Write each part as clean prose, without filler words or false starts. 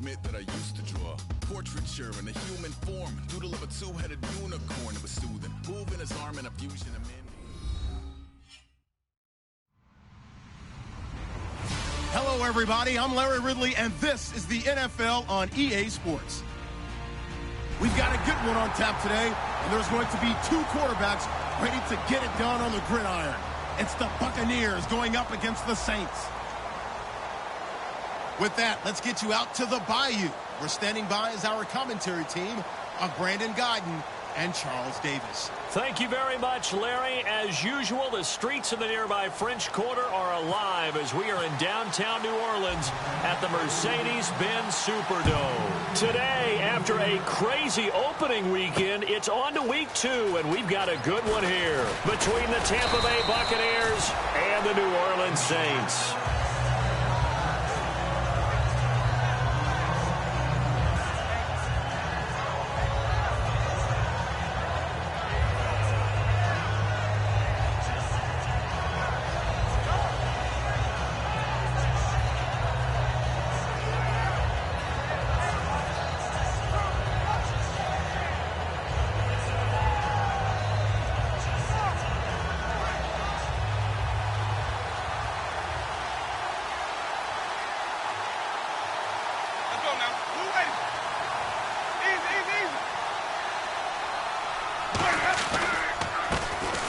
admit that I used to draw portraiture in a human form, doodle of a two-headed unicorn. It was soothing, moving his arm in a fusion of men. Hello, everybody. I'm Larry Ridley, and this is the NFL on EA Sports. We've got a good one on tap today, and there's going to be two quarterbacks ready to get it done on the gridiron. It's the Buccaneers going up against the Saints. With that, let's get you out to the Bayou. We're standing by as our commentary team of Brandon Gaudin and Charles Davis. Thank you very much, Larry. As usual, the streets of the nearby French Quarter are alive as we are in downtown New Orleans at the Mercedes-Benz Superdome. Today, after a crazy opening weekend, it's on to week 2, and we've got a good one here between the Tampa Bay Buccaneers and the New Orleans Saints.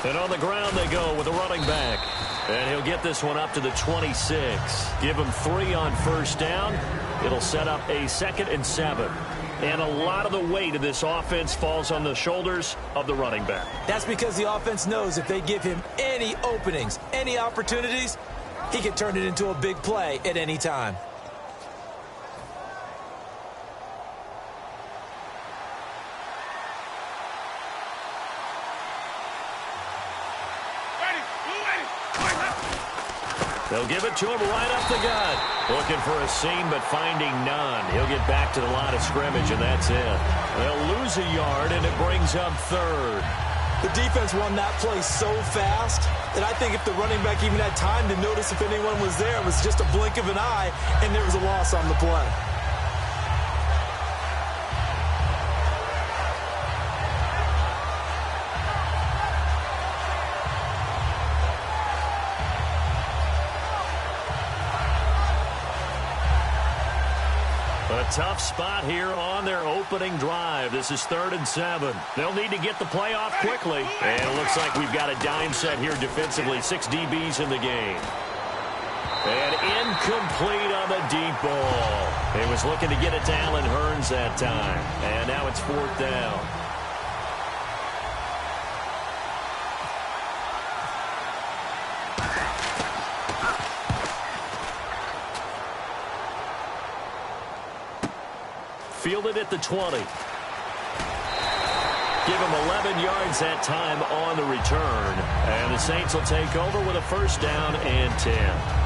And on the ground they go with a running back. And he'll get this one up to the 26. Give him 3 on first down. It'll set up a 2nd and 7. And a lot of the weight of this offense falls on the shoulders of the running back. That's because the offense knows if they give him any openings, any opportunities, he can turn it into a big play at any time. They'll give it to him right up the gut. Looking for a seam, but finding none. He'll get back to the line of scrimmage, and that's it. They'll lose a yard, and it brings up 3rd. The defense won that play so fast that I think if the running back even had time to notice if anyone was there, it was just a blink of an eye, and there was a loss on the play. A tough spot here on their opening drive. This is 3rd and 7. They'll need to get the play off quickly. And it looks like we've got a dime set here defensively. 6 DBs in the game. And incomplete on the deep ball. He was looking to get it to Allen Hurns that time. And now it's 4th down. Fielded at the 20. Give him 11 yards that time on the return. And the Saints will take over with a 1st down and 10.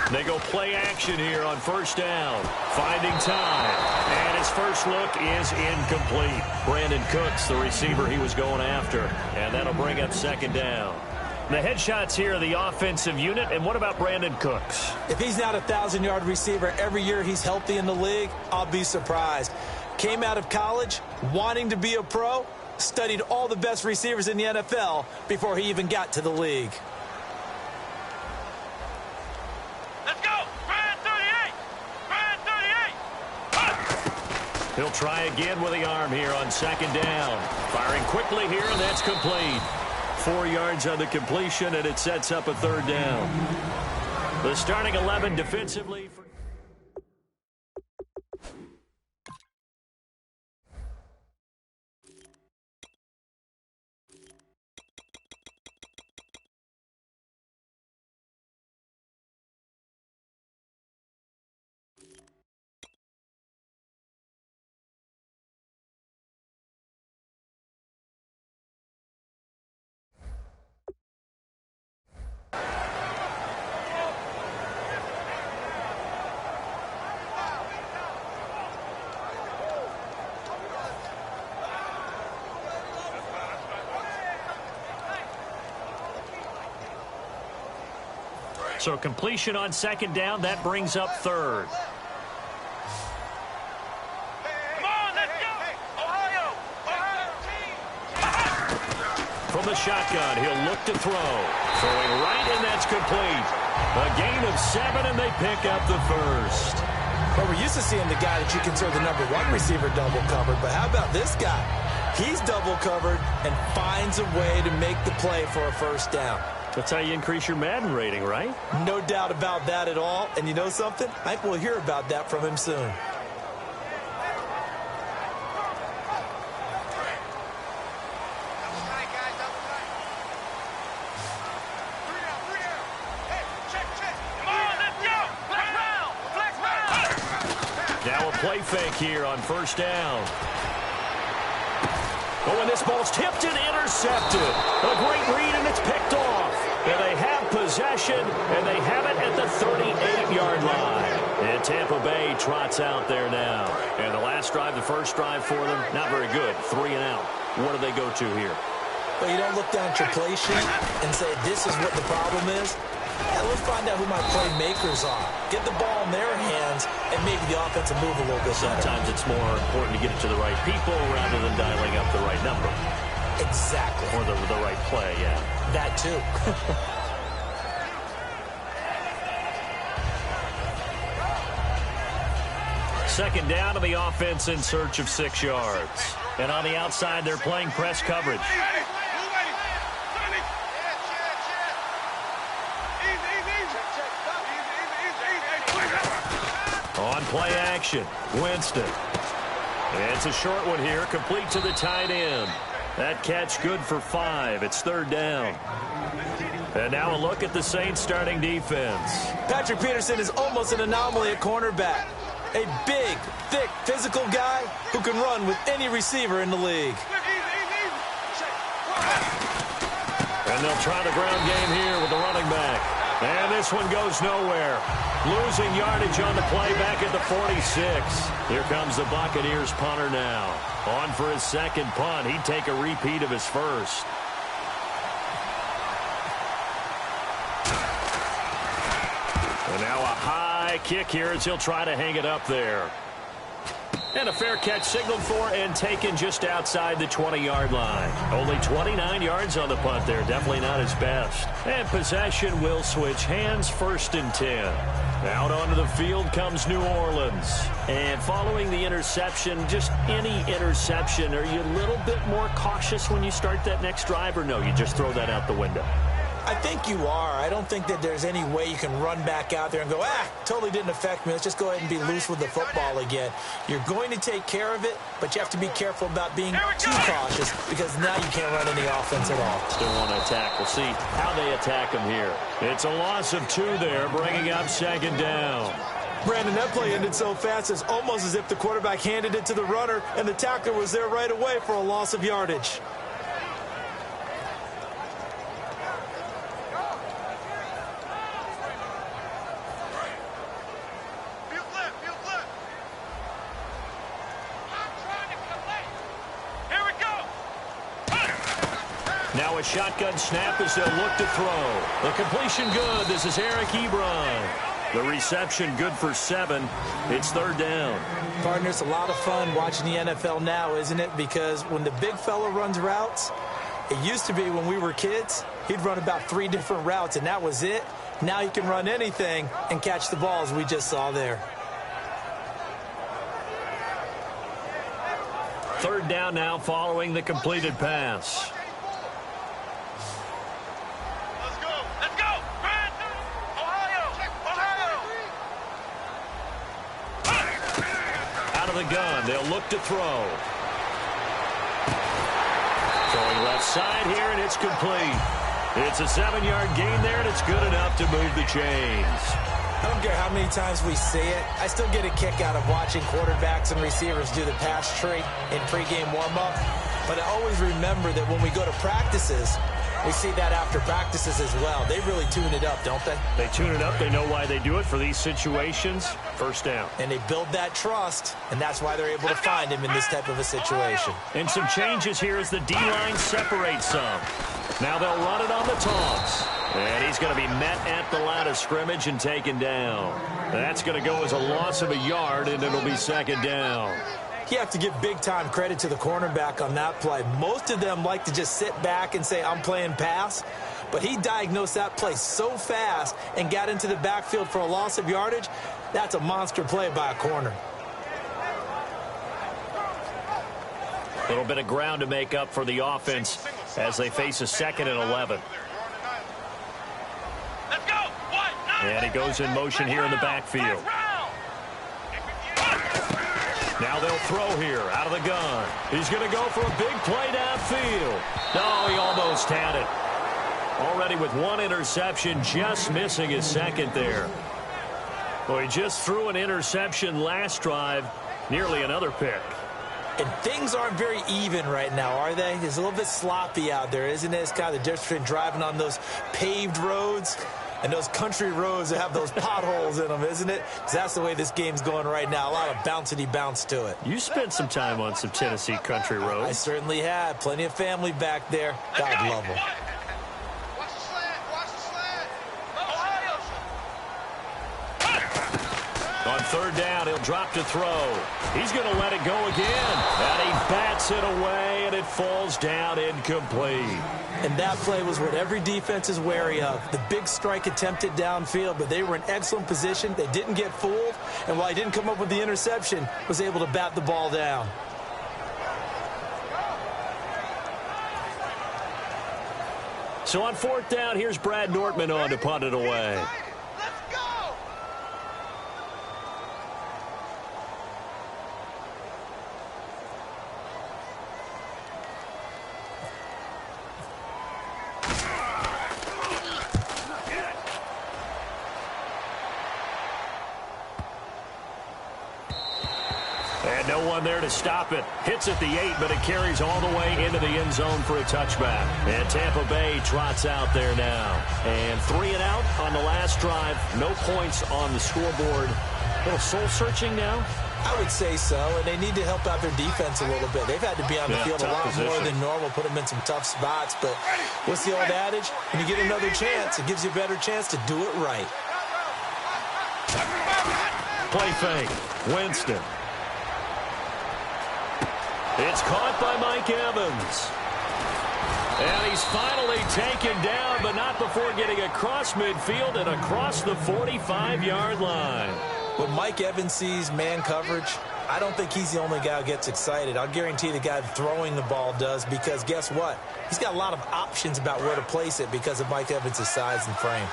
They go play action here on 1st down. Finding time. And his first look is incomplete. Brandon Cooks, the receiver he was going after. And that'll bring up 2nd down. The headshots here are the offensive unit. And what about Brandon Cooks? If he's not a 1,000-yard receiver every year he's healthy in the league, I'll be surprised. Came out of college wanting to be a pro, studied all the best receivers in the NFL before he even got to the league. He'll try again with the arm here on 2nd down. Firing quickly here, and that's complete. 4 yards on the completion, and it sets up a 3rd down. The starting 11 defensively. So completion on second down, that brings up third. From the shotgun, he'll look to throw. Throwing right, and that's complete. A gain of 7, and they pick up the first. Well, we're used to seeing the guy that you consider the number 1 receiver double covered, but how about this guy? He's double covered and finds a way to make the play for a first down. That's how you increase your Madden rating, right? No doubt about that at all. And you know something? I think we'll hear about that from him soon. Now a play fake here on first down. Oh, and this ball's tipped and intercepted. A great read, and it's picked off. And they have possession, and they have it at the 38-yard line. And Tampa Bay trots out there now. And the last drive, the first drive for them, not very good. 3 and out. What do they go to here? Well, you don't look down at your play sheet and say, this is what the problem is. Yeah, let's find out who my playmakers are. Get the ball in their hands, and maybe the offense will move a little bit better. Sometimes it's more important to get it to the right people rather than dialing up the right number. Exactly. Or the right play, yeah. That too. Second down to the offense in search of 6 yards. And on the outside, they're playing press coverage. On play action, Winston. And it's a short one here, complete to the tight end. That catch good for 5. It's third down. And now a look at the Saints starting defense. Patrick Peterson is almost an anomaly at cornerback. A big, thick, physical guy who can run with any receiver in the league. And they'll try the ground game here with the running back. And this one goes nowhere. Losing yardage on the play back at the 46. Here comes the Buccaneers punter now. On for his second punt. He'd take a repeat of his first. And now a high kick here as he'll try to hang it up there. And a fair catch signaled for and taken just outside the 20-yard line. Only 29 yards on the punt there. Definitely not his best. And possession will switch hands, 1st and 10. Out onto the field comes New Orleans. And following the interception, just any interception, are you a little bit more cautious when you start that next drive, or no, you just throw that out the window? I think you are. I don't think that there's any way you can run back out there and go, totally didn't affect me. Let's just go ahead and be loose with the football again. You're going to take care of it, but you have to be careful about being too cautious because now you can't run any offense at all. Still want to attack. We'll see how they attack him here. It's a loss of 2 there, bringing up second down. Brandon, that play ended so fast, it's almost as if the quarterback handed it to the runner and the tackler was there right away for a loss of yardage. Now a shotgun snap as they'll look to throw. The completion good. This is Eric Ebron. The reception good for 7. It's third down. Partner, it's a lot of fun watching the NFL now, isn't it? Because when the big fella runs routes, it used to be when we were kids, he'd run about 3 different routes, and that was it. Now he can run anything and catch the balls we just saw there. Third down now following the completed pass. The gun. They'll look to throw. Throwing left side here, and it's complete. It's a 7-yard gain there, and it's good enough to move the chains. I don't care how many times we see it. I still get a kick out of watching quarterbacks and receivers do the pass tree in pregame warm-up. But I always remember that when we go to practices, we see that after practices as well. They really tune it up, don't they? They tune it up. They know why they do it for these situations. First down. And they build that trust, and that's why they're able to find him in this type of a situation. And some changes here as the D-line separates some. Now they'll run it on the toss. And he's going to be met at the line of scrimmage and taken down. That's going to go as a loss of a yard, and it'll be second down. You have to give big-time credit to the cornerback on that play. Most of them like to just sit back and say, I'm playing pass. But he diagnosed that play so fast and got into the backfield for a loss of yardage. That's a monster play by a corner. A little bit of ground to make up for the offense as they face a 2nd and 11. And he goes in motion here in the backfield. Now they'll throw here out of the gun. He's going to go for a big play downfield. No, he almost had it. Already with one interception, just missing his second there. Well, he just threw an interception last drive, nearly another pick. And things aren't very even right now, are they? It's a little bit sloppy out there, isn't it? It's kind of the difference between driving on those paved roads and those country roads that have those potholes in them, isn't it? Because that's the way this game's going right now. A lot of bouncy bounce to it. You spent some time on some Tennessee country roads. I certainly had. Plenty of family back there. God love them. Watch the slant. Watch the slant. On third down, he'll drop to throw. He's going to let it go again. And he bats it away, and it falls down incomplete. And that play was what every defense is wary of. The big strike attempted downfield, but they were in excellent position. They didn't get fooled. And while he didn't come up with the interception, was able to bat the ball down. So on fourth down, here's Brad Nortman on to punt it away. And no one there to stop it. Hits at the 8, but it carries all the way into the end zone for a touchback. And Tampa Bay trots out there now. And 3 and out on the last drive. No points on the scoreboard. A little soul-searching now? I would say so, and they need to help out their defense a little bit. They've had to be on the field a lot more than normal, put them in some tough spots. But what's the old adage? When you get another chance, it gives you a better chance to do it right. Play fake. Winston. It's caught by Mike Evans. And he's finally taken down, but not before getting across midfield and across the 45-yard line. When Mike Evans sees man coverage, I don't think he's the only guy who gets excited. I'll guarantee the guy throwing the ball does, because guess what? He's got a lot of options about where to place it because of Mike Evans' size and frame.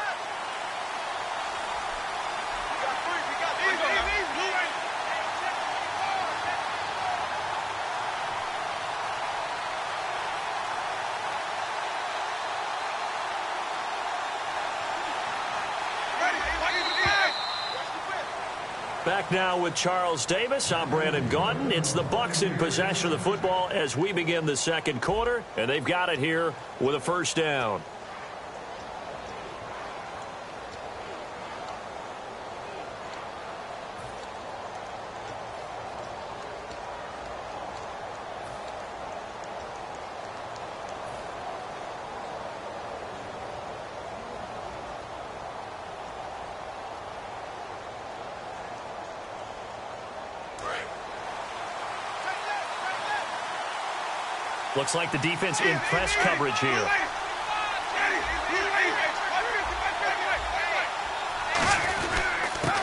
Back now with Charles Davis. I'm Brandon Gaudin. It's the Bucs in possession of the football as we begin the second quarter, and they've got it here with a first down. Looks like the defense in press coverage here.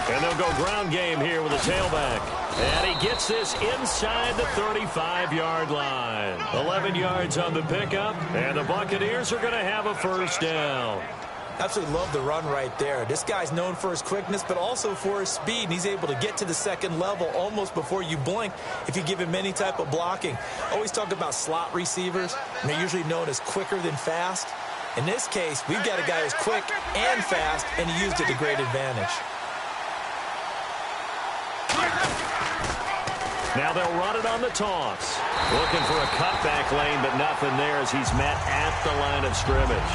And they'll go ground game here with a tailback. And he gets this inside the 35-yard line. 11 yards on the pickup, and the Buccaneers are going to have a first down. Absolutely love the run right there. This guy's known for his quickness, but also for his speed. And he's able to get to the second level almost before you blink if you give him any type of blocking. Always talk about slot receivers, and they're usually known as quicker than fast. In this case, we've got a guy who's quick and fast, and he used it to great advantage. Now they'll run it on the toss. Looking for a cutback lane, but nothing there as he's met at the line of scrimmage.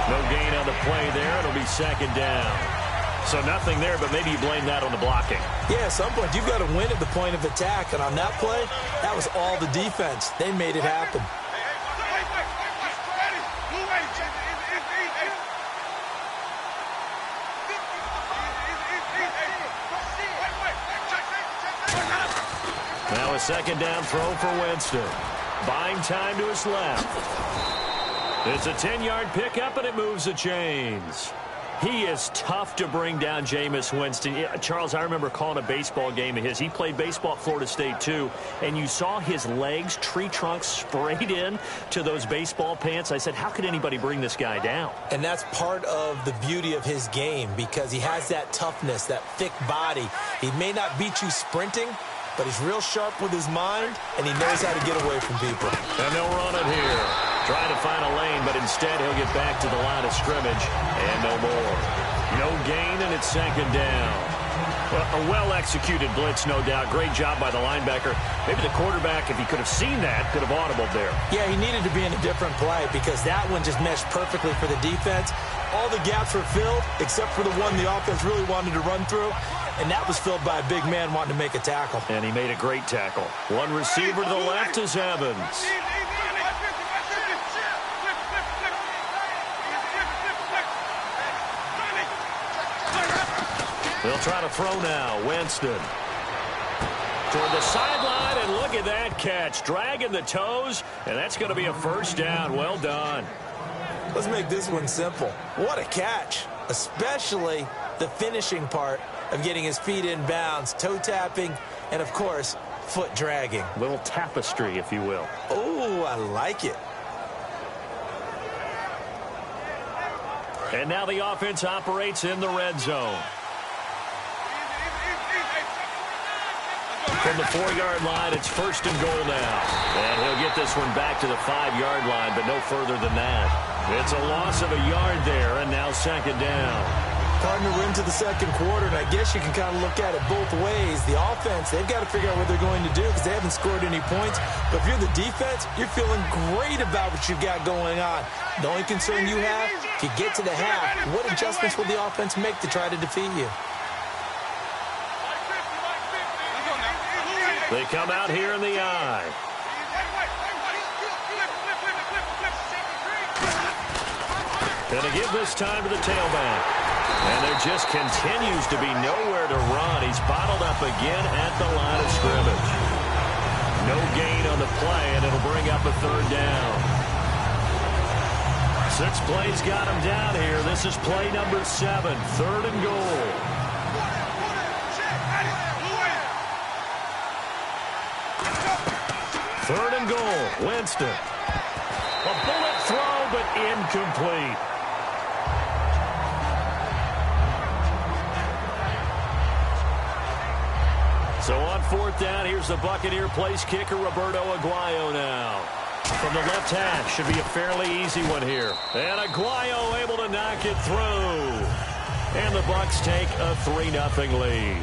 No gain on the play there. It'll be second down. So nothing there, but maybe you blame that on the blocking. Yeah, at some point, you've got to win at the point of attack. And on that play, that was all the defense. They made it happen. Now a second down throw for Winston. Buying time to his left. It's a 10-yard pickup, and it moves the chains. He is tough to bring down, Jameis Winston. Charles, I remember calling a baseball game of his. He played baseball at Florida State, too, and you saw his legs, tree trunks sprayed in to those baseball pants. I said, how could anybody bring this guy down? And that's part of the beauty of his game because he has that toughness, that thick body. He may not beat you sprinting, but he's real sharp with his mind, and he knows how to get away from people. And they'll run it here. Trying to find a lane, but instead he'll get back to the line of scrimmage, and no more. No gain, and it's second down. Well, a well-executed blitz, no doubt. Great job by the linebacker. Maybe the quarterback, if he could have seen that, could have audibled there. Yeah, he needed to be in a different play because that one just meshed perfectly for the defense. All the gaps were filled except for the one the offense really wanted to run through, and that was filled by a big man wanting to make a tackle. And he made a great tackle. One receiver to the left is Evans. They'll try to throw now. Winston toward the sideline, and look at that catch. Dragging the toes, and that's going to be a first down. Well done. Let's make this one simple. What a catch, especially the finishing part of getting his feet in bounds, toe tapping, and, of course, foot dragging. A little tapestry, if you will. Oh, I like it. And now the offense operates in the red zone. From the 4-yard line, it's first and goal now. And he'll get this one back to the 5-yard line, but no further than that. It's a loss of a yard there, and now second down. Partner, we're into the second quarter, and I guess you can kind of look at it both ways. The offense, they've got to figure out what they're going to do because they haven't scored any points. But if you're the defense, you're feeling great about what you've got going on. The only concern you have, if you get to the half, what adjustments will the offense make to try to defeat you? They come out here in the eye. Gonna give this time to the tailback. And there just continues to be nowhere to run. He's bottled up again at the line of scrimmage. No gain on the play, and it'll bring up a third down. 6 plays got him down here. This is play number 7, third and goal. Third and goal, Winston. A bullet throw, but incomplete. So on fourth down, here's the Buccaneer place kicker, Roberto Aguayo now. From the left hash, should be a fairly easy one here. And Aguayo able to knock it through. And the Bucs take a 3-0 lead.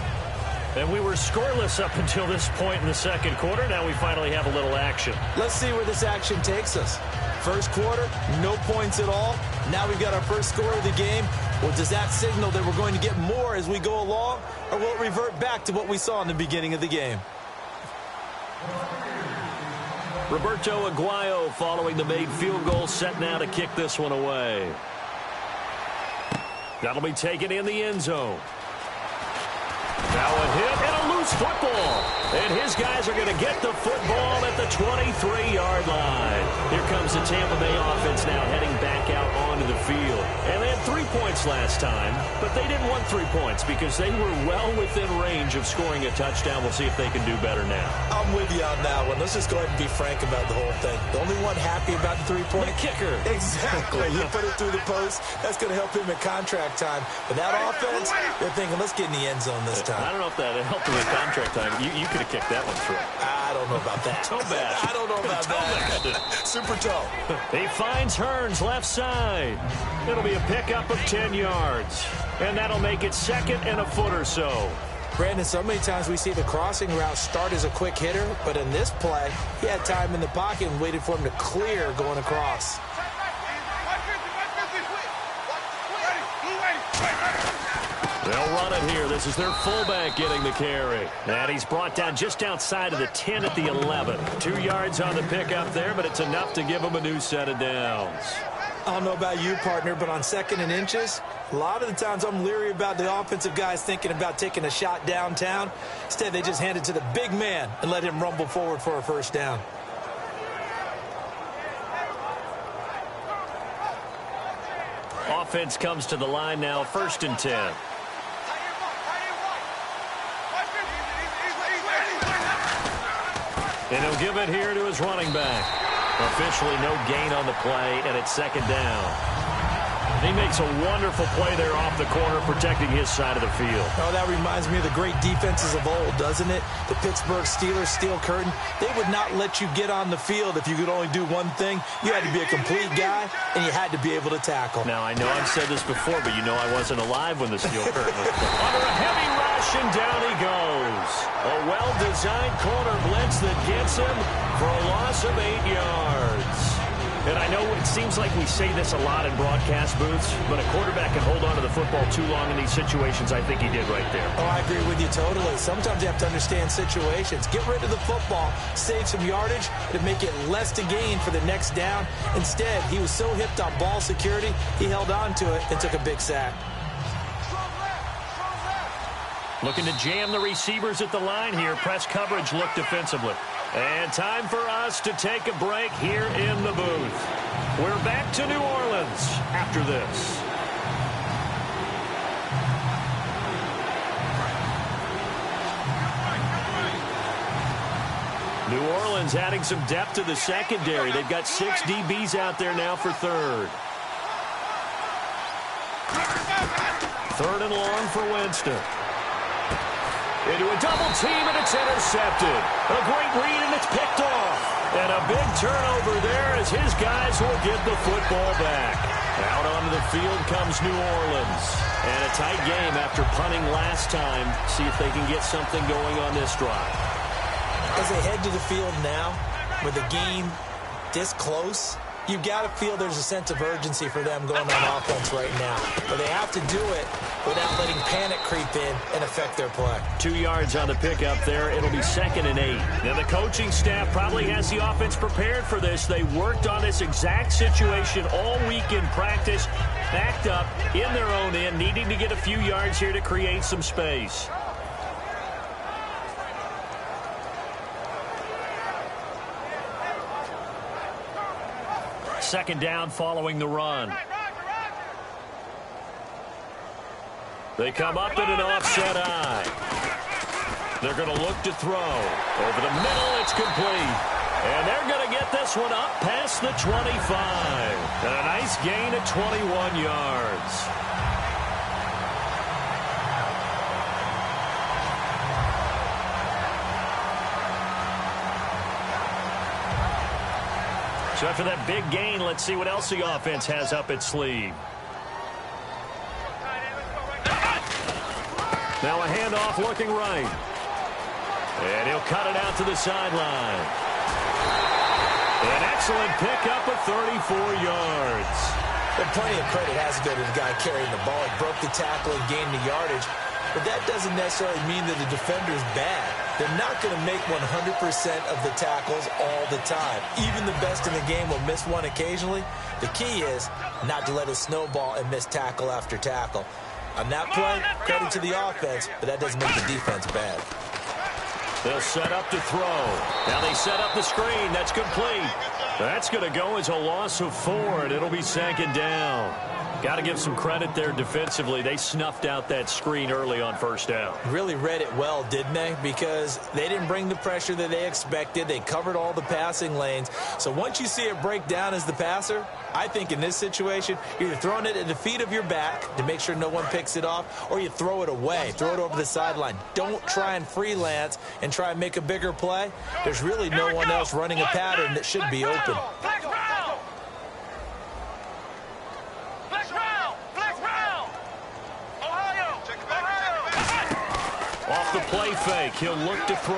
And we were scoreless up until this point in the second quarter. Now we finally have a little action. Let's see where this action takes us. First quarter, no points at all. Now we've got our first score of the game. Well, does that signal that we're going to get more as we go along? Or will it revert back to what we saw in the beginning of the game? Roberto Aguayo following the made field goal, set now to kick this one away. That'll be taken in the end zone. Now a hit and a loose football. And his guys are going to get the football at the 23-yard line. Here comes the Tampa Bay offense now heading back out onto the field. And they had 3 points last time, but they didn't want 3 points because they were well within range of scoring a touchdown. We'll see if they can do better now. I'm with you on that one. Let's just go ahead and be frank about the whole thing. The only one happy about the 3-point? The kicker. Exactly. You put it through the post. That's going to help him in contract time. But that offense, they're thinking, let's get in the end zone this time. I don't know if that helped him in contract time. You could have kicked that one through. I don't know about that. Toe bash. I don't know about that. Super toe. He finds Hearns left side. It'll be a pickup of 10 yards. And that'll make it second and a foot or so. Brandon, so many times we see the crossing route start as a quick hitter, but in this play, he had time in the pocket and waited for him to clear going across. They'll run it here. This is their fullback getting the carry. And he's brought down just outside of the 10 at the 11. 2 yards on the pickup there, but it's enough to give him a new set of downs. I don't know about you, partner, but on 2nd and inches, a lot of the times I'm leery about the offensive guys thinking about taking a shot downtown. Instead, they just hand it to the big man and let him rumble forward for a first down. Offense comes to the line now, 1st and 10. And he'll give it here to his running back. Officially no gain on the play, and it's 2nd down. He makes a wonderful play there off the corner, protecting his side of the field. Oh, that reminds me of the great defenses of old, doesn't it? The Pittsburgh Steelers, Steel Curtain. They would not let you get on the field if you could only do one thing. You had to be a complete guy, and you had to be able to tackle. Now, I know I've said this before, but you know I wasn't alive when the Steel Curtain was put. Under a heavy rush, and down he goes. A well-designed corner blitz that gets him for a loss of 8 yards. And I know it seems like we say this a lot in broadcast booths, but a quarterback can hold on to the football too long in these situations. I think he did right there. Oh, I agree with you totally. Sometimes you have to understand situations. Get rid of the football, save some yardage, to make it less to gain for the next down. Instead, he was so hipped on ball security, he held on to it and took a big sack. Looking to jam the receivers at the line here. Press coverage look defensively. And time for us to take a break here in the booth. We're back to New Orleans after this. New Orleans adding some depth to the secondary. They've got 6 DBs out there now for 3rd. 3rd and long for Winston. Into a double team, and it's intercepted. A great read, and it's picked off. And a big turnover there as his guys will get the football back. Out onto the field comes New Orleans. And a tight game after punting last time. See if they can get something going on this drive. As they head to the field now, with the game this close, you've got to feel there's a sense of urgency for them going on offense right now. But they have to do it without letting panic creep in and affect their play. 2 yards on the pickup there. It'll be 2nd and 8. Now, the coaching staff probably has the offense prepared for this. They worked on this exact situation all week in practice, backed up in their own end, needing to get a few yards here to create some space. Second down following the run. They come up in an offset eye. They're going to look to throw. Over the middle, it's complete. And they're going to get this one up past the 25. And a nice gain of 21 yards. So after that big gain, let's see what else the offense has up its sleeve. Now a handoff looking right. And he'll cut it out to the sideline. An excellent pickup of 34 yards. Well, plenty of credit has to go to the guy carrying the ball. He broke the tackle and gained the yardage. But that doesn't necessarily mean that the defender's bad. They're not going to make 100% of the tackles all the time. Even the best in the game will miss one occasionally. The key is not to let it snowball and miss tackle after tackle. On that play, credit to the offense, but that doesn't make the defense bad. They'll set up to throw. Now they set up the screen. That's complete. That's going to go as a loss of 4, and it'll be 2nd down. Got to give some credit there defensively. They snuffed out that screen early on 1st down. Really read it well, didn't they? Because they didn't bring the pressure that they expected. They covered all the passing lanes. So once you see it break down as the passer, I think in this situation, you're either throwing it at the feet of your back to make sure no one picks it off, or you throw it away, throw it over the sideline. Don't try and freelance and try and make a bigger play. There's really no one else running a pattern that should be open. Off the play fake, he'll look to throw.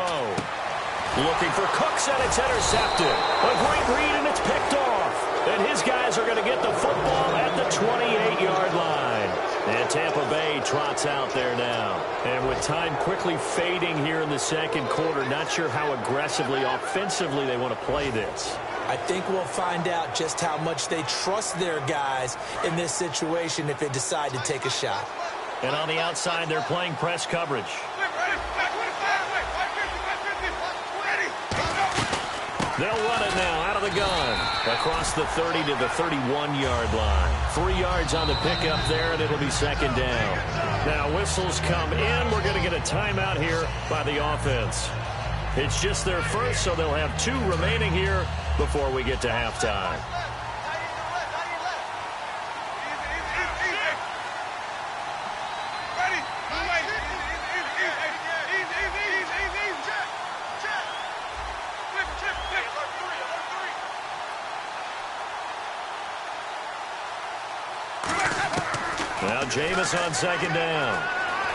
Looking for Cooks, and it's intercepted. A great read, and it's picked off. And his guys are going to get the football at the 28-yard line. And Tampa Bay trots out there now. And with time quickly fading here in the 2nd quarter, not sure how aggressively, offensively they want to play this. I think we'll find out just how much they trust their guys in this situation if they decide to take a shot. And on the outside, they're playing press coverage. They'll run it now out of the gun. Across the 30 to the 31-yard line. 3 yards on the pickup there, and it'll be second down. Now whistles come in. We're going to get a timeout here by the offense. It's just their first, so they'll have 2 remaining here before we get to halftime. Now Jameis on second down.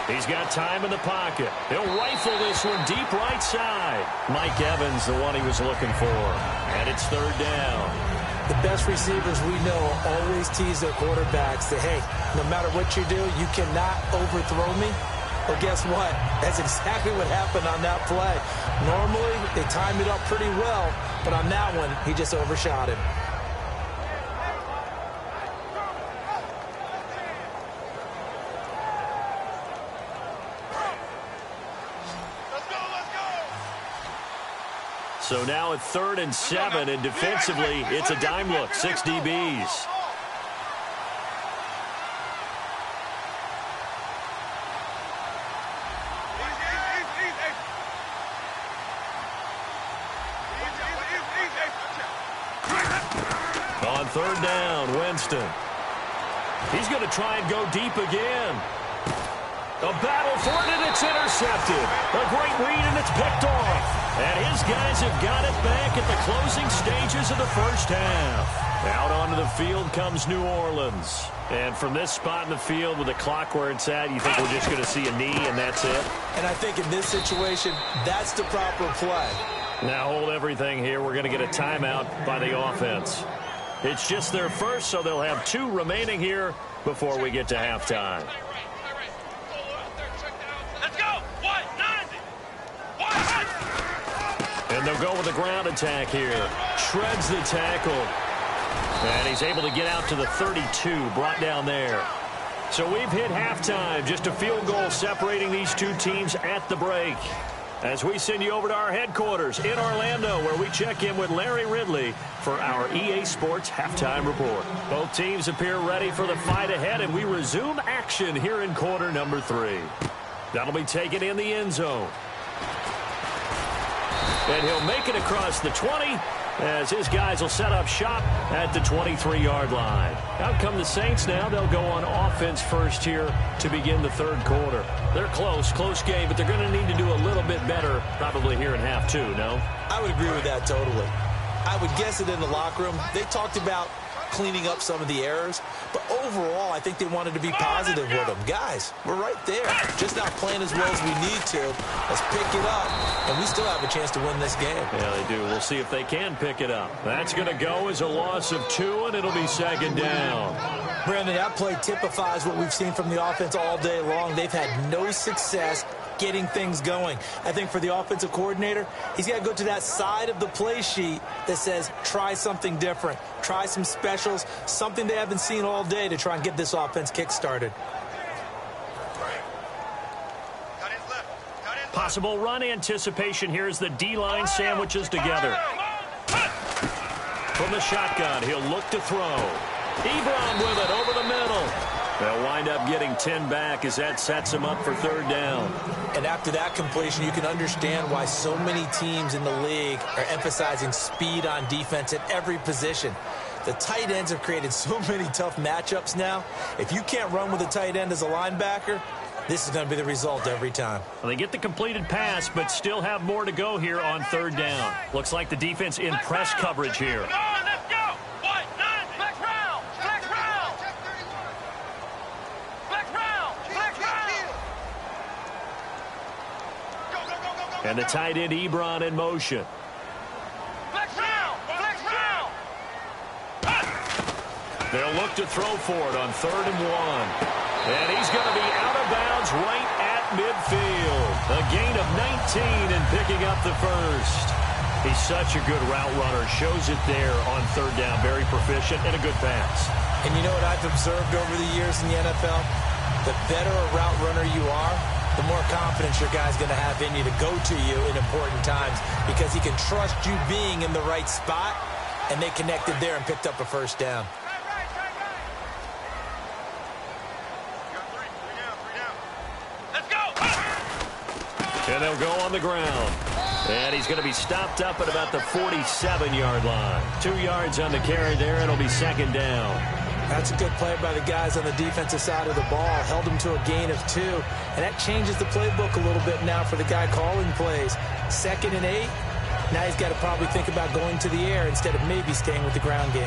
He's got time in the pocket. He'll rifle this one deep right side. Mike Evans, the one he was looking for. And it's third down. The best receivers we know always tease their quarterbacks that, hey, no matter what you do, you cannot overthrow me. Well, guess what? That's exactly what happened on that play. Normally, they time it up pretty well, but on that one, he just overshot him. So now at 3rd and 7, and defensively, it's a dime look. 6 DBs. On 3rd down, Winston. He's going to try and go deep again. A battle for it, and it's intercepted. A great read, and it's picked off. And his guys have got it back at the closing stages of the first half. Out onto the field comes New Orleans. And from this spot in the field with the clock where it's at, you think we're just going to see a knee and that's it? And I think in this situation, that's the proper play. Now hold everything here. We're going to get a timeout by the offense. It's just their first, so they'll have 2 remaining here before we get to halftime. And they'll go with a ground attack here. Shreds the tackle. And he's able to get out to the 32, brought down there. So we've hit halftime. Just a field goal separating these 2 teams at the break. As we send you over to our headquarters in Orlando, where we check in with Larry Ridley for our EA Sports Halftime Report. Both teams appear ready for the fight ahead, and we resume action here in quarter number 3. That'll be taken in the end zone. And he'll make it across the 20 as his guys will set up shop at the 23-yard line. Out come the Saints now. They'll go on offense first here to begin the 3rd quarter. They're close game, but they're going to need to do a little bit better probably here in half 2, no? I would agree with that totally. I would guess it in the locker room. They talked about cleaning up some of the errors, but overall, I think they wanted to be positive with them. Guys, we're right there. Just not playing as well as we need to. Let's pick it up, and we still have a chance to win this game. Yeah, they do. We'll see if they can pick it up. That's going to go as a loss of 2, and it'll be second down. Brandon, that play typifies what we've seen from the offense all day long. They've had no success getting things going. I think for the offensive coordinator, he's got to go to that side of the play sheet that says try something different, try some specials, something they haven't seen all day to try and get this offense kick-started. Possible run anticipation here as the D-line sandwiches together. From the shotgun, he'll look to throw. Ebron with it over the middle. They'll wind up getting 10 back as that sets him up for 3rd down. And after that completion, you can understand why so many teams in the league are emphasizing speed on defense at every position. The tight ends have created so many tough matchups now. If you can't run with a tight end as a linebacker, this is going to be the result every time. Well, they get the completed pass, but still have more to go here on 3rd down. Looks like the defense in press coverage here. And the tight end Ebron in motion. They'll look to throw for it on 3rd and 1. And he's going to be out of bounds right at midfield. A gain of 19 and picking up the first. He's such a good route runner. Shows it there on third down. Very proficient and a good pass. And you know what I've observed over the years in the NFL? The better a route runner you are, the more confidence your guy's going to have in you to go to you in important times because he can trust you being in the right spot, and they connected there and picked up a first down. And they'll go on the ground. And he's going to be stopped up at about the 47-yard line. 2 yards on the carry there, and it'll be second down. That's a good play by the guys on the defensive side of the ball. Held him to a gain of 2. And that changes the playbook a little bit now for the guy calling plays. 2nd and 8. Now he's got to probably think about going to the air instead of maybe staying with the ground game.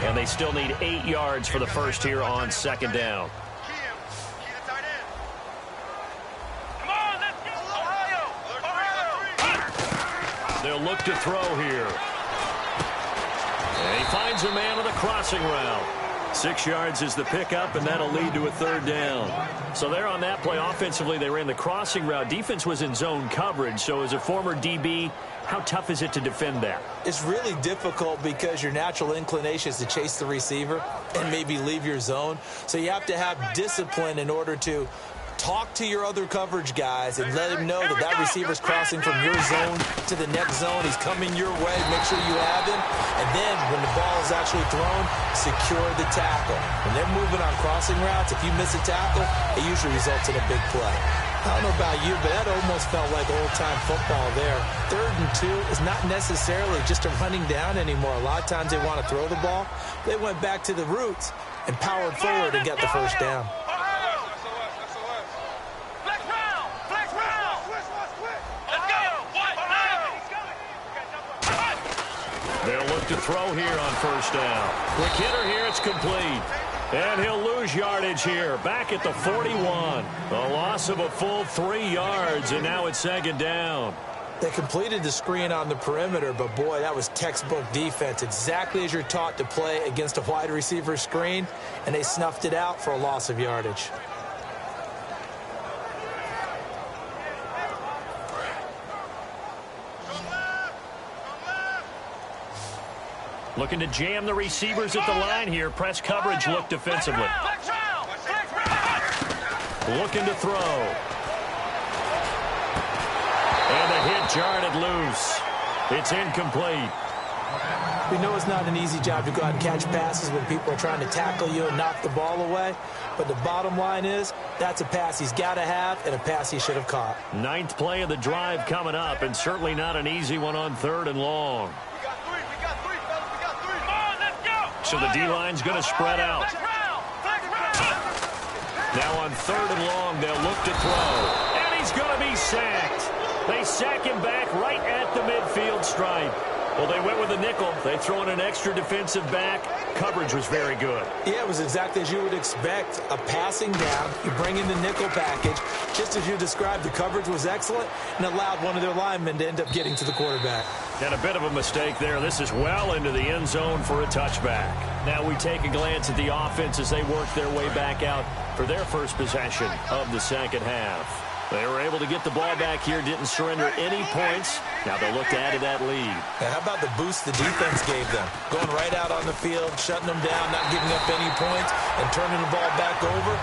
And they still need 8 yards for the first here on second down. They'll look to throw here. And he finds a man on the crossing route. 6 yards is the pickup, and that'll lead to a third down. So there on that play, offensively, they ran the crossing route. Defense was in zone coverage. So as a former DB, how tough is it to defend that? It's really difficult because your natural inclination is to chase the receiver and maybe leave your zone. So you have to have discipline in order to talk to your other coverage guys and let him know that that receiver's crossing from your zone to the next zone. He's coming your way. Make sure you have him. And then when the ball is actually thrown, secure the tackle. When they're moving on crossing routes, if you miss a tackle, it usually results in a big play. I don't know about you, but that almost felt like old-time football there. 3rd and 2 is not necessarily just a running down anymore. A lot of times they want to throw the ball. They went back to the roots and powered forward and got the first down. They'll look to throw here on first down. Quick hitter here, it's complete. And he'll lose yardage here, back at the 41. A loss of a full 3 yards, and now it's second down. They completed the screen on the perimeter, but boy, that was textbook defense. Exactly as you're taught to play against a wide receiver screen, and they snuffed it out for a loss of yardage. Looking to jam the receivers at the line here. Press coverage look defensively. Looking to throw. And the hit jarred it loose. It's incomplete. We know it's not an easy job to go out and catch passes when people are trying to tackle you and knock the ball away. But the bottom line is, that's a pass he's got to have and a pass he should have caught. 9th play of the drive coming up, and certainly not an easy one on 3rd and long. So the D-line's going to spread out. Now on 3rd and long, they'll look to throw. And he's going to be sacked. They sack him back right at the midfield stripe. Well, they went with a nickel. They throw in an extra defensive back. Coverage was very good. Yeah, it was exactly as you would expect. A passing down. You bring in the nickel package. Just as you described, the coverage was excellent and allowed one of their linemen to end up getting to the quarterback. And a bit of a mistake there. This is well into the end zone for a touchback. Now we take a glance at the offense as they work their way back out for their first possession of the second half. They were able to get the ball back here, didn't surrender any points. Now they'll look to add to that lead. And how about the boost the defense gave them? Going right out on the field, shutting them down, not giving up any points, and turning the ball back over.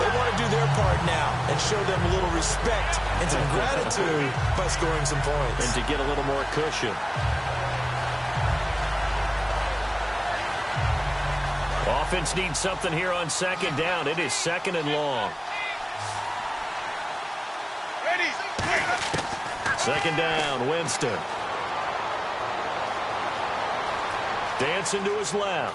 They want to do their part now and show them a little respect and some gratitude by scoring some points. And to get a little more cushion. Offense needs something here on second down. It is 2nd and long. Second down, Winston. Dancing to his left.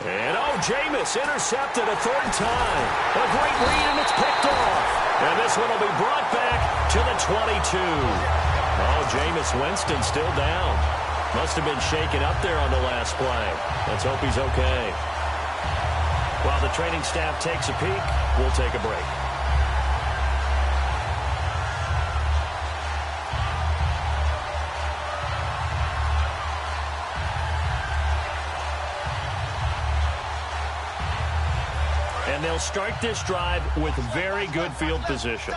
And, Jameis intercepted a 3rd time. A great read, and it's picked off. And this one will be brought back to the 22. Jameis Winston still down. Must have been shaken up there on the last play. Let's hope he's okay. While the training staff takes a peek, we'll take a break. And they'll start this drive with very good field position.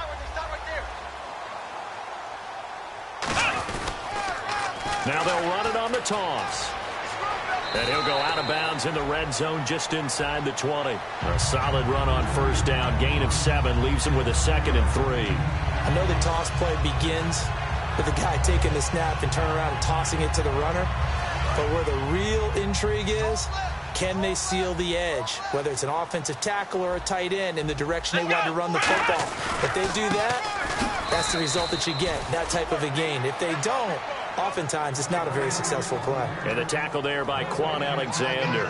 Now they'll run it on the toss. And he'll go out of bounds in the red zone just inside the 20. A solid run on first down. Gain of 7 leaves him with a 2nd and 3. I know the toss play begins with the guy taking the snap and turning around and tossing it to the runner. But where the real intrigue is, can they seal the edge? Whether it's an offensive tackle or a tight end in the direction they want to run the football. If they do that, that's the result that you get, that type of a gain. If they don't, oftentimes it's not a very successful play. And the tackle there by Quan Alexander.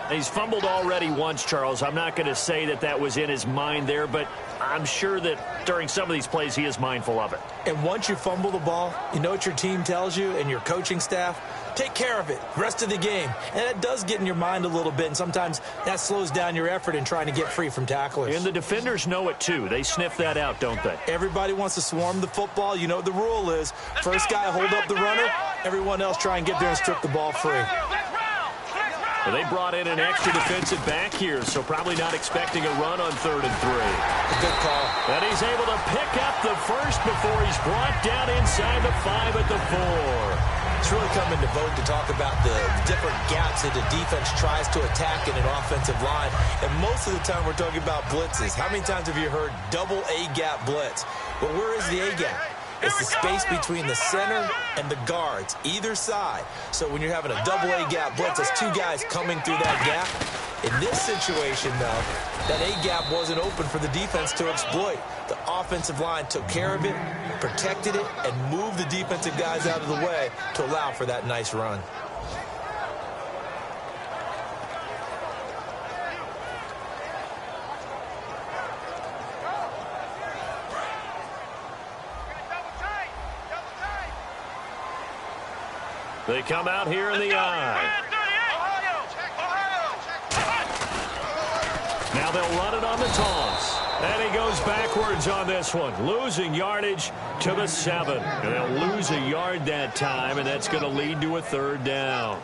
He's fumbled already once, Charles. I'm not going to say that that was in his mind there, but I'm sure that during some of these plays he is mindful of it. And once you fumble the ball, you know what your team tells you and your coaching staff? Take care of it, rest of the game. And that does get in your mind a little bit, and sometimes that slows down your effort in trying to get free from tacklers. And the defenders know it too. They sniff that out, don't they? Everybody wants to swarm the football. You know what the rule is. First guy hold up the runner, everyone else try and get there and strip the ball free. Well, they brought in an extra defensive back here, so probably not expecting a run on 3rd and 3. A good call. And he's able to pick up the first before he's brought down inside the 5 at the 4. It's really come into vogue to talk about the different gaps that the defense tries to attack in an offensive line. And most of the time we're talking about blitzes. How many times have you heard double A-gap blitz? Well, where is the A-gap? It's the space between the center and the guards, either side. So when you're having a double A-gap blitz, that's 2 guys coming through that gap. In this situation, though, that A-gap wasn't open for the defense to exploit. The offensive line took care of it, protected it, and moved the defensive guys out of the way to allow for that nice run. They come out here in the eye. Now they'll run it on the toss. And he goes backwards on this one, losing yardage to the 7. And they'll lose a yard that time, and that's going to lead to a 3rd down.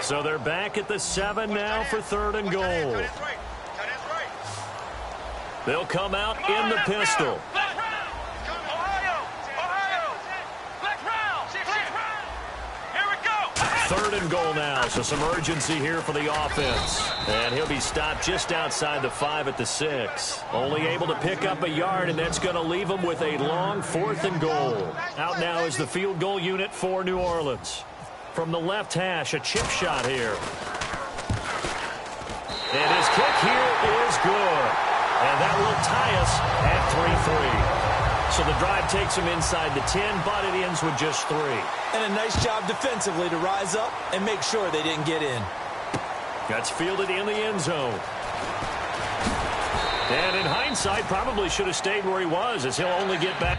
So they're back at the 7 now for 3rd and goal. They'll come out in the pistol. 3rd and goal now, so some urgency here for the offense. And he'll be stopped just outside the 5 at the 6. Only able to pick up a yard, and that's going to leave him with a long 4th and goal. Out now is the field goal unit for New Orleans. From the left hash, a chip shot here. And his kick here is good. And that will tie us at 3-3. So the drive takes him inside the 10, but it ends with just 3. And a nice job defensively to rise up and make sure they didn't get in. That's fielded in the end zone. And in hindsight, probably should have stayed where he was, as he'll only get back.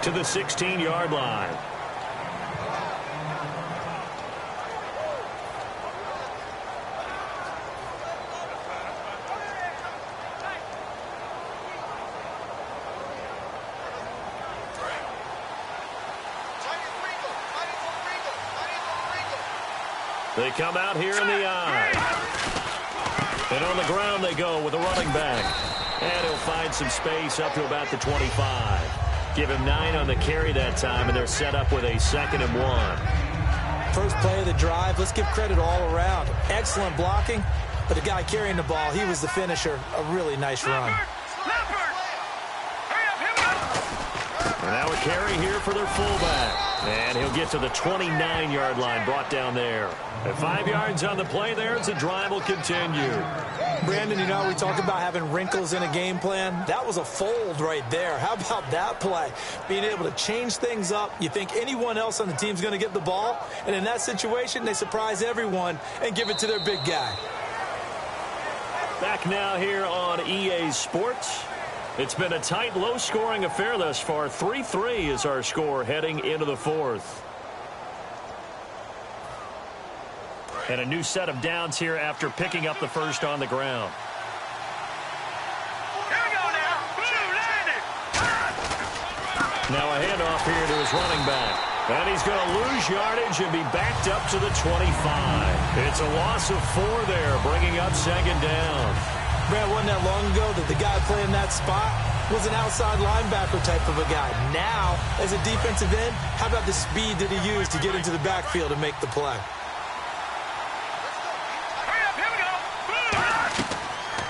To the 16-yard line. They come out here in the eye. And on the ground they go with a running back. And he'll find some space up to about the 25. Give him 9 on the carry that time, and they're set up with a 2nd and 1. First play of the drive, let's give credit all around. Excellent blocking, but the guy carrying the ball, he was the finisher. A really nice run. And now a carry here for their fullback. And he'll get to the 29-yard line, brought down there. At 5 yards on the play there, as the drive will continue. Brandon, you know, we talk about having wrinkles in a game plan. That was a fold right there. How about that play? Being able to change things up. You think anyone else on the team's going to get the ball, and in that situation, they surprise everyone and give it to their big guy. Back now here on EA Sports. It's been a tight, low-scoring affair thus far. 3-3 is our score heading into the fourth. And a new set of downs here after picking up the first on the ground. Here we go now. Landed. Now a handoff here to his running back. And he's going to lose yardage and be backed up to the 25. It's a loss of 4 there, bringing up second down. Brad, wasn't that long ago that the guy playing that spot was an outside linebacker type of a guy. Now, as a defensive end, how about the speed that he used to get into the backfield and make the play?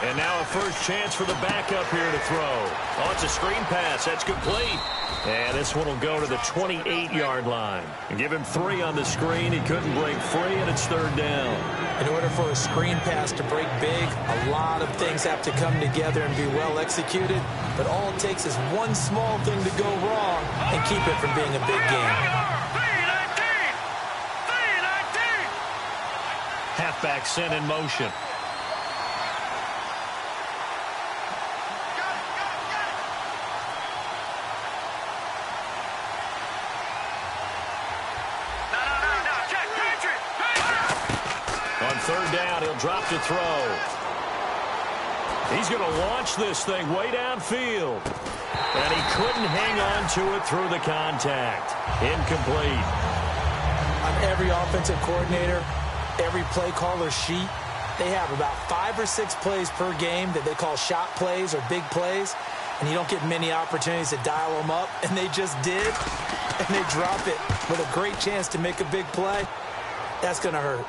And now a first chance for the backup here to throw. Oh, it's a screen pass. That's complete. And this one will go to the 28-yard line. And give him 3 on the screen. He couldn't break free, and it's third down. In order for a screen pass to break big, a lot of things have to come together and be well executed. But all it takes is one small thing to go wrong and keep it from being a big game. Halfback sent in motion. Third down, he'll drop to throw. He's going to launch this thing way downfield. And he couldn't hang on to it through the contact. Incomplete. On every offensive coordinator, every play caller sheet, they have about 5 or 6 plays per game that they call shot plays or big plays. And you don't get many opportunities to dial them up. And they just did. And they drop it with a great chance to make a big play. That's going to hurt.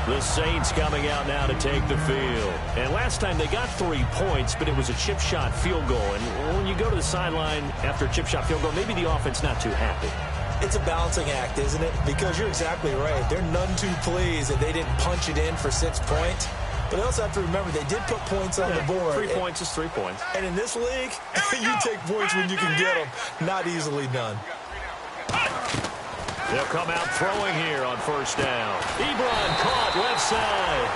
The Saints coming out now to take the field. And last time they got 3 points, but it was a chip shot field goal. And when you go to the sideline after a chip shot field goal, maybe the offense not too happy. It's a balancing act, isn't it? Because you're exactly right. They're none too pleased that they didn't punch it in for 6 points. But they also have to remember they did put points on the board. 3 points is 3 points. And in this league, you take points when you can get them. Not easily done. They'll come out throwing here on first down. Ebron caught left side.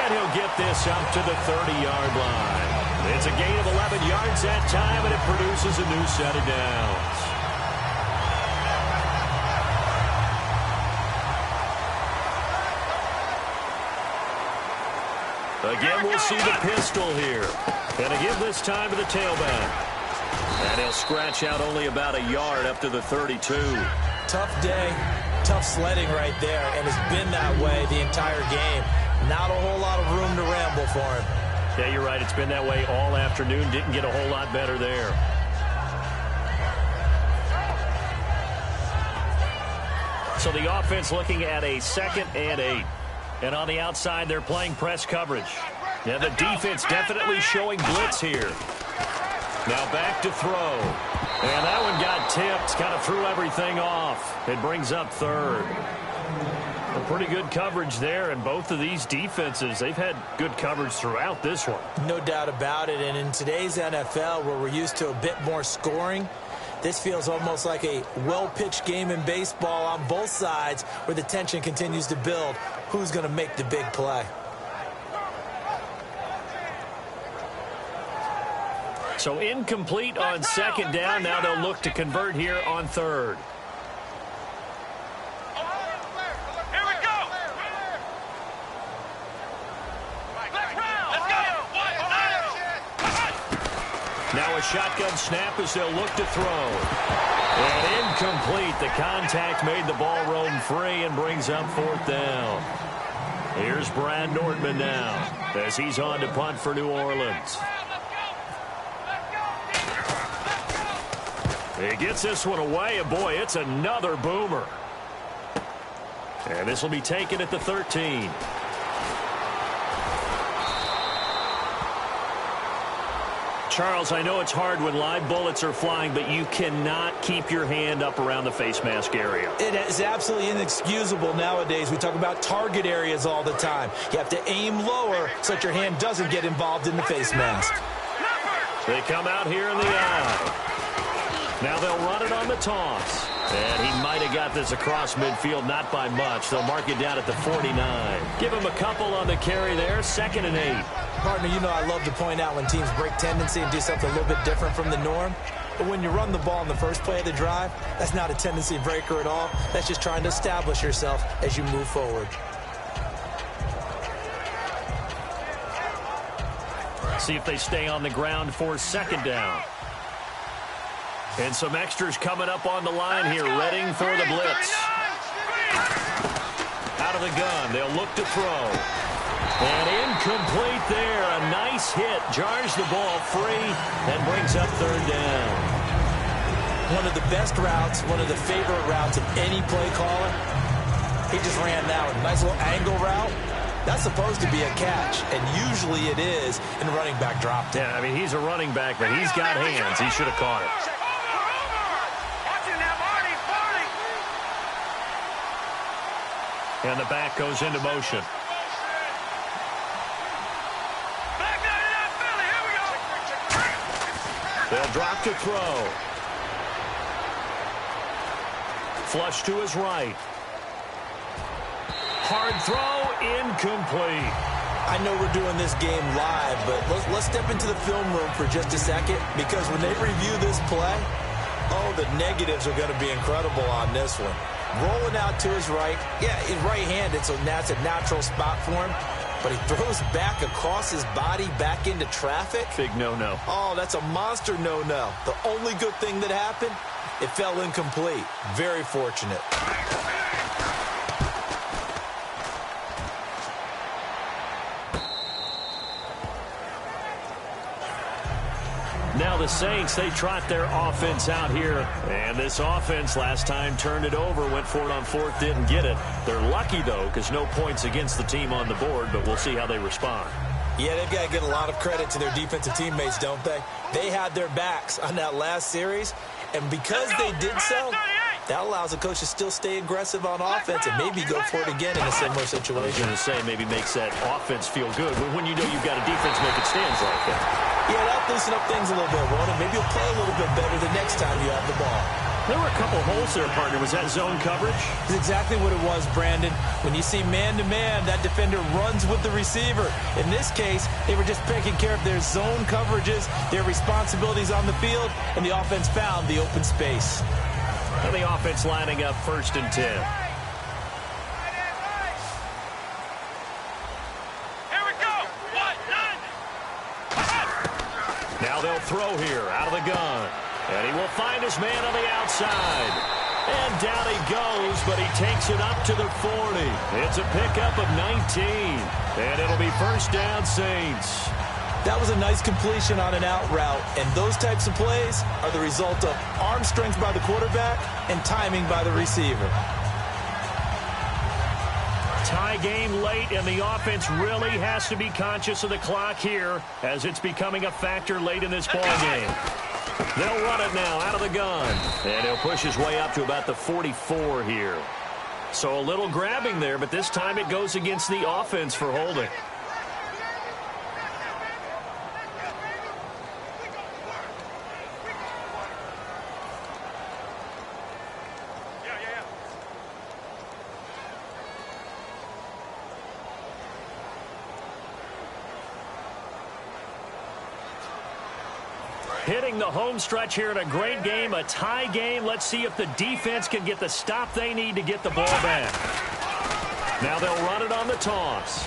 And he'll get this up to the 30-yard line. It's a gain of 11 yards that time, and it produces a new set of downs. Again, we'll see the pistol here. And again, this time to the tailback. And he'll scratch out only about a yard up to the 32. Tough day, tough sledding right there, and it's been that way the entire game. Not a whole lot of room to ramble for him. Yeah, you're right. It's been that way all afternoon. Didn't get a whole lot better there. So the offense looking at a 2nd and 8. And on the outside, they're playing press coverage. Yeah, the defense definitely showing blitz here. Now back to throw. And that one got tipped, kind of threw everything off. It brings up third. A pretty good coverage there, and both of these defenses, they've had good coverage throughout this one. No doubt about it, and in today's NFL, where we're used to a bit more scoring, this feels almost like a well-pitched game in baseball on both sides where the tension continues to build. Who's going to make the big play? So incomplete on second down. Now they'll look to convert here on third. Here we go. Let's go. Now a shotgun snap as they'll look to throw. And incomplete. The contact made the ball roam free and brings up fourth down. Here's Brad Nordman now as he's on to punt for New Orleans. He gets this one away, and boy, it's another boomer. And this will be taken at the 13. Charles, I know it's hard when live bullets are flying, but you cannot keep your hand up around the face mask area. It is absolutely inexcusable nowadays. We talk about target areas all the time. You have to aim lower so that your hand doesn't get involved in the face mask. They come out here in the eye. Now they'll run it on the toss. And he might have got this across midfield, not by much. They'll mark it down at the 49. Give him a couple on the carry there, 2nd and 8. Partner, you know I love to point out when teams break tendency and do something a little bit different from the norm. But when you run the ball in the first play of the drive, that's not a tendency breaker at all. That's just trying to establish yourself as you move forward. See if they stay on the ground for 2nd down. And some extras coming up on the line here, readying for the blitz. Out of the gun, they'll look to throw. And incomplete there. A nice hit. Jars the ball free and brings up 3rd down. One of the best routes, one of the favorite routes of any play caller. He just ran that one. Nice little angle route. That's supposed to be a catch, and usually it is in running back drop. Yeah, I mean, he's a running back, but he's got hands. He should have caught it. And the back goes into motion. They'll drop to throw. Flush to his right. Hard throw, incomplete. I know we're doing this game live, but let's step into the film room for just a second, because when they review this play, oh, the negatives are going to be incredible on this one. Rolling out to his right. Yeah, he's right-handed, so that's a natural spot for him. But he throws back across his body back into traffic. Big no-no. Oh, that's a monster no-no. The only good thing that happened, it fell incomplete. Very fortunate. Now the Saints, they trot their offense out here. And this offense last time turned it over, went for it on 4th, didn't get it. They're lucky, though, because no points against the team on the board, but we'll see how they respond. Yeah, they've got to give a lot of credit to their defensive teammates, don't they? They had their backs on that last series, and because they did so, that allows the coach to still stay aggressive on offense and maybe go for it again in a similar situation. I was going to say, maybe makes that offense feel good, but when you know you've got a defense making stands like that. Yeah, that'll loosen up things a little bit, won't it? Maybe you'll play a little bit better the next time you have the ball. There were a couple holes there, partner. Was that zone coverage? It's exactly what it was, Brandon. When you see man-to-man, that defender runs with the receiver. In this case, they were just taking care of their zone coverages, their responsibilities on the field, and the offense found the open space. And the offense lining up 1st and 10. Now they'll throw here out of the gun. And he will find his man on the outside. And down he goes, but he takes it up to the 40. It's a pickup of 19. And it'll be 1st down, Saints. That was a nice completion on an out route. And those types of plays are the result of arm strength by the quarterback and timing by the receiver. Tie game late, and the offense really has to be conscious of the clock here as it's becoming a factor late in this ball game. They'll run it now out of the gun, and he'll push his way up to about the 44 here. So a little grabbing there, but this time it goes against the offense for holding. Hitting the home stretch here in a great game, a tie game. Let's see if the defense can get the stop they need to get the ball back. Now they'll run it on the toss.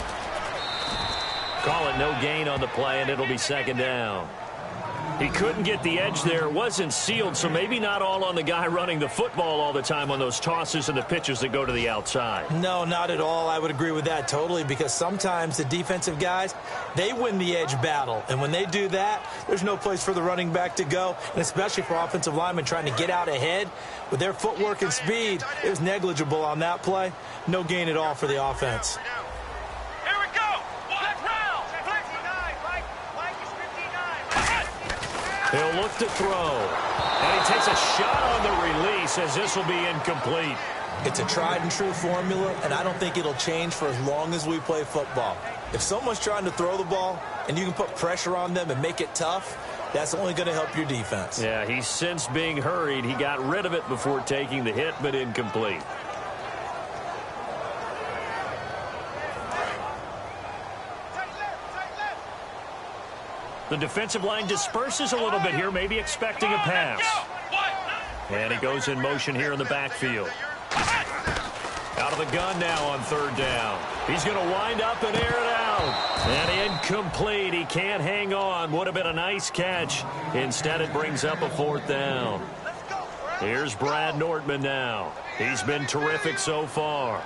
Call it no gain on the play, and it'll be 2nd down. He couldn't get the edge there. Wasn't sealed, so maybe not all on the guy running the football all the time on those tosses and the pitches that go to the outside. No, not at all. I would agree with that totally, because sometimes the defensive guys, they win the edge battle. And when they do that, there's no place for the running back to go, and especially for offensive linemen trying to get out ahead. With their footwork and speed, it was negligible on that play. No gain at all for the offense. Here we go. Left round. 59. Mike is 59. He'll look to throw. And he takes a shot on the release as this will be incomplete. It's a tried-and-true formula, and I don't think it'll change for as long as we play football. If someone's trying to throw the ball and you can put pressure on them and make it tough, that's only going to help your defense. Yeah, he's since being hurried. He got rid of it before taking the hit, but incomplete. The defensive line disperses a little bit here, maybe expecting a pass. And he goes in motion here in the backfield. Out of the gun now on third down. He's going to wind up and air it out. And incomplete. He can't hang on. Would have been a nice catch. Instead, it brings up a fourth down. Here's Brad Nordman now. He's been terrific so far.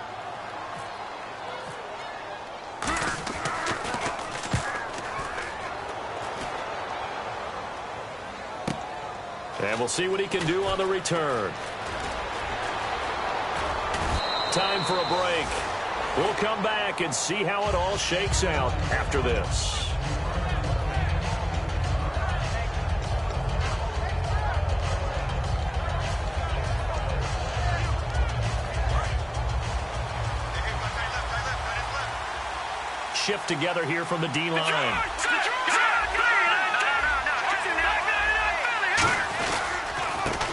And we'll see what he can do on the return. Time for a break. We'll come back and see how it all shakes out after this. Shift together here from the D-line.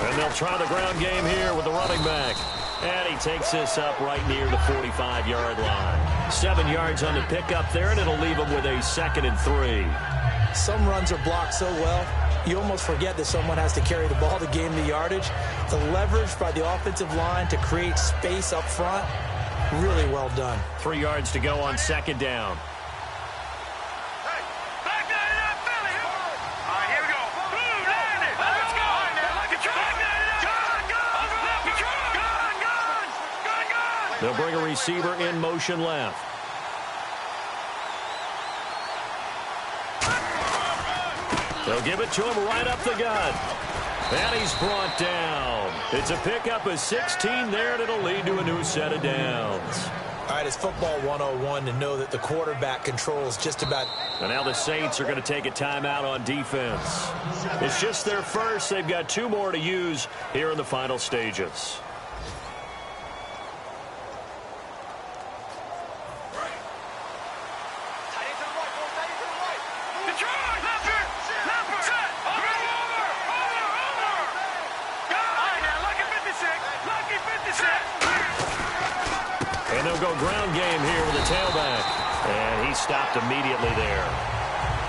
And they'll try the ground game here with the running back. And he takes this up right near the 45-yard line. 7 yards on the pickup there, and it'll leave him with a 2nd and 3. Some runs are blocked so well, you almost forget that someone has to carry the ball to gain the yardage. The leverage by the offensive line to create space up front, really well done. 3 yards to go on 2nd down. They'll bring a receiver in motion left. They'll give it to him right up the gut. And he's brought down. It's a pickup of 16 there, and it'll lead to a new set of downs. All right, it's football 101 to know that the quarterback controls just about. And now the Saints are going to take a timeout on defense. It's just their first. They've got 2 more to use here in the final stages. And they'll go ground game here with the tailback. And he stopped immediately there.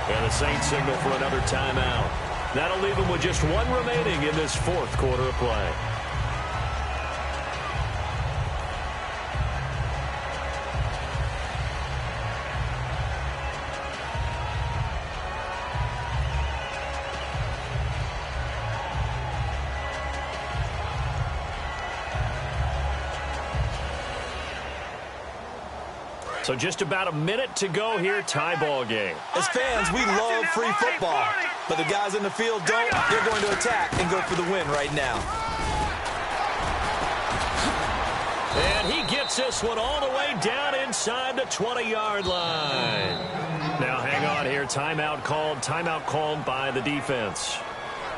And the Saints signal for another timeout. That'll leave them with just 1 remaining in this 4th quarter of play. So just about a minute to go here, tie ball game. As fans, we love free football. But the guys in the field don't. They're going to attack and go for the win right now. And he gets this one all the way down inside the 20-yard line. Now hang on here. Timeout called by the defense.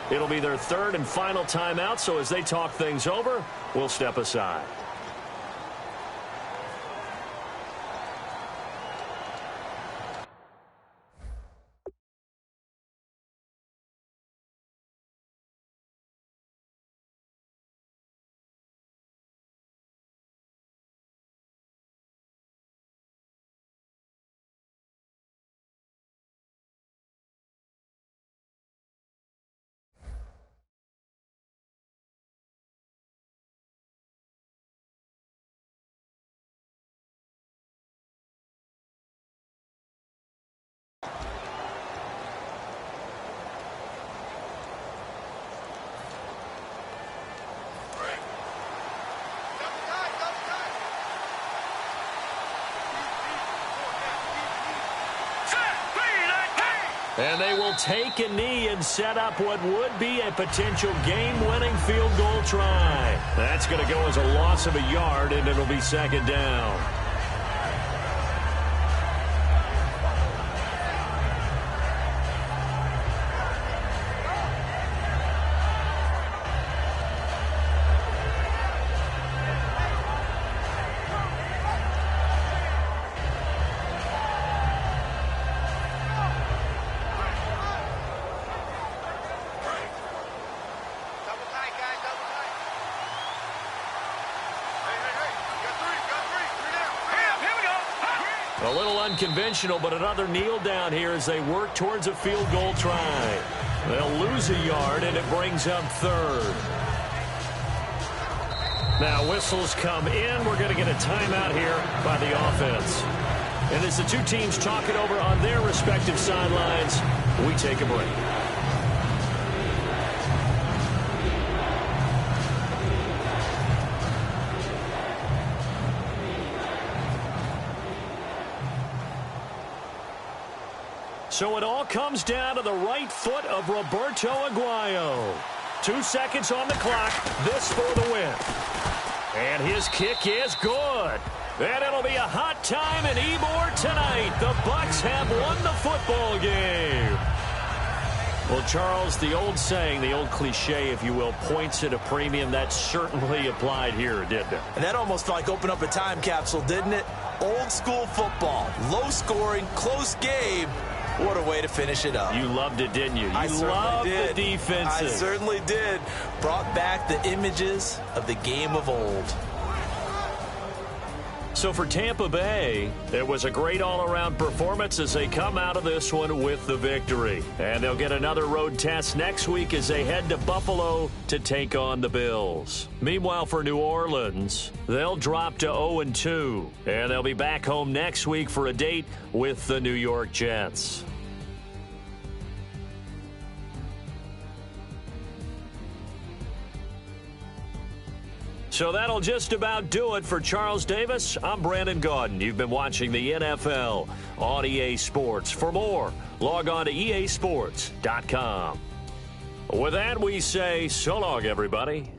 It'll be their 3rd and final timeout, so as they talk things over, we'll step aside. And they will take a knee and set up what would be a potential game-winning field goal try. That's going to go as a loss of a yard, and it'll be 2nd down. unconventional, but another kneel down here as they work towards a field goal try. They'll lose a yard, and it brings up third. Now whistles come in. We're going to get a timeout here by the offense. And as the two teams talk it over on their respective sidelines, we take a break. So it all comes down to the right foot of Roberto Aguayo. 2 seconds on the clock. This for the win. And his kick is good. And it'll be a hot time in Ybor tonight. The Bucks have won the football game. Well, Charles, the old saying, the old cliche, if you will, points at a premium. That certainly applied here, didn't it? And that almost felt like open up a time capsule, didn't it? Old school football. Low scoring, close game. What a way to finish it up. You loved it, didn't you? I loved did. The defenses. I certainly did. Brought back the images of the game of old. So for Tampa Bay, it was a great all-around performance as they come out of this one with the victory. And they'll get another road test next week as they head to Buffalo to take on the Bills. Meanwhile, for New Orleans, they'll drop to 0-2. And they'll be back home next week for a date with the New York Jets. So that'll just about do it for Charles Davis. I'm Brandon Gaudin. You've been watching the NFL on EA Sports. For more, log on to easports.com. With that, we say so long, everybody.